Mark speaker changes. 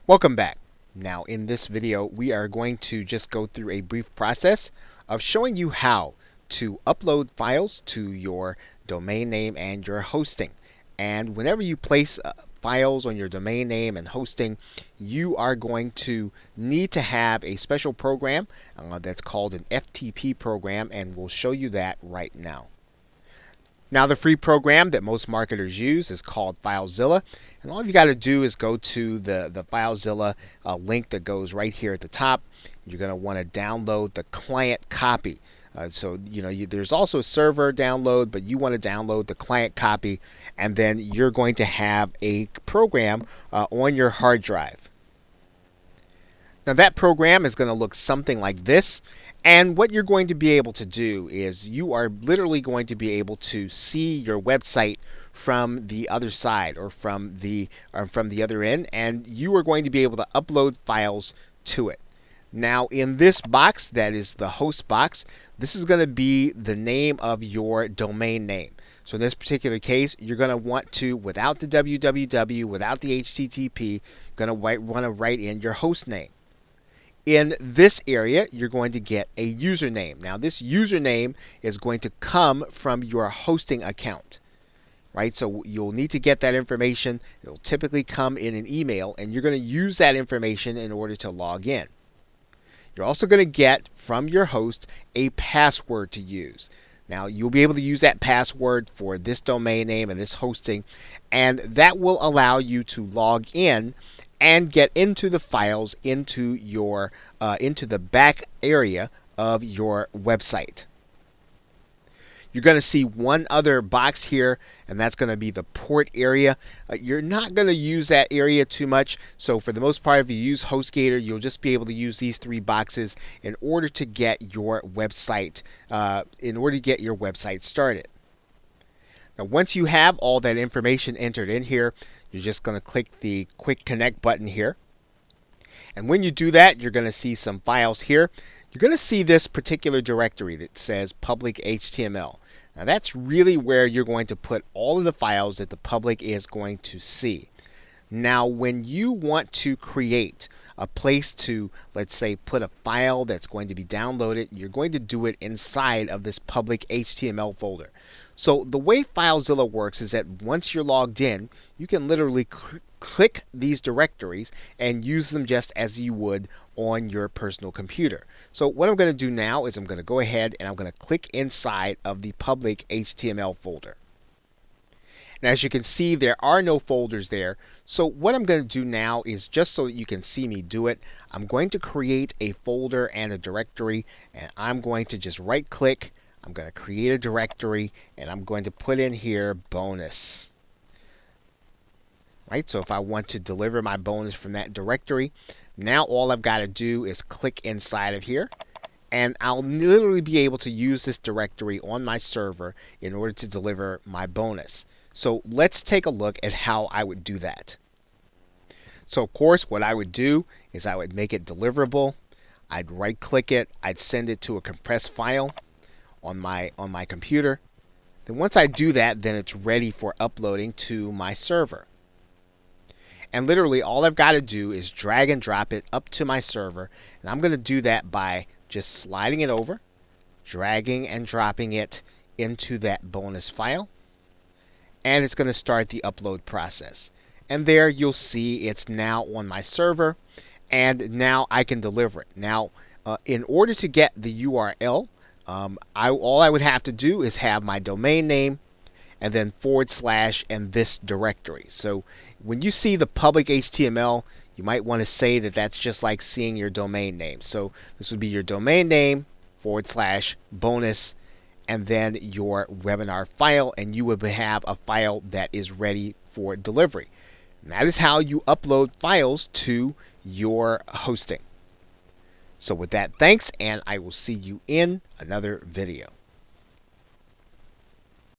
Speaker 1: Welcome back. Now in this video we are going to just go through a brief process of showing you how to upload files to your domain name and your hosting. And whenever you place files on your domain name and hosting, you are going to need to have a special program that's called an FTP program, and we'll show you that right now. Now the free program that most marketers use is called FileZilla, and all you got to do is go to the FileZilla link that goes right here at the top. You're going to want to download the client copy. There's also a server download, but you want to download the client copy, and then you're going to have a program on your hard drive. Now that program is going to look something like this. And what you're going to be able to do is you are literally going to be able to see your website from the other side or from the other end, and you are going to be able to upload files to it. Now in this box, that is the host box, this is going to be the name of your domain name. So in this particular case, you're going to want to, without the www, without the http, going to want to write in your host name. In this area, you're going to get a username. Now this username is going to come from your hosting account, right? So you'll need to get that information. It'll typically come in an email, and you're going to use that information in order to log in. You're also going to get from your host a password to use. Now you'll be able to use that password for this domain name and this hosting, and that will allow you to log in and get into the files into the back area of your website. You're going to see one other box here, and that's going to be the port area. You're not going to use that area too much, so for the most part, if you use HostGator, you'll just be able to use these three boxes in order to get your website started. Now, once you have all that information entered in here, you're just going to click the Quick Connect button here. And when you do that, you're going to see some files here. You're going to see this particular directory that says public HTML. Now that's really where you're going to put all of the files that the public is going to see. Now when you want to create a place to, let's say, put a file that's going to be downloaded, you're going to do it inside of this public HTML folder. So the way FileZilla works is that once you're logged in, you can literally click these directories and use them just as you would on your personal computer. So what I'm going to do now is I'm going to go ahead and I'm going to click inside of the public HTML folder. Now as you can see, there are no folders there. So what I'm going to do now is, just so that you can see me do it, I'm going to create a folder and a directory, and I'm going to just right click. I'm going to create a directory, and I'm going to put in here bonus. Right, so if I want to deliver my bonus from that directory, now all I've got to do is click inside of here, and I'll literally be able to use this directory on my server in order to deliver my bonus. So let's take a look at how I would do that. So of course what I would do is I would make it deliverable. I'd right click it, I'd send it to a compressed file on my computer. Then once I do that, then it's ready for uploading to my server. And literally all I've got to do is drag and drop it up to my server, and I'm going to do that by just sliding it over, dragging and dropping it into that bonus file, and it's going to start the upload process. And there you'll see it's now on my server, and now I can deliver it. Now in order to get the URL, all I would have to do is have my domain name and then / and this directory. So when you see the public HTML, you might want to say that that's just like seeing your domain name. So this would be your domain name / bonus, and then your webinar file, and you would have a file that is ready for delivery. And that is how you upload files to your hosting. So with that, thanks, and I will see you in another video.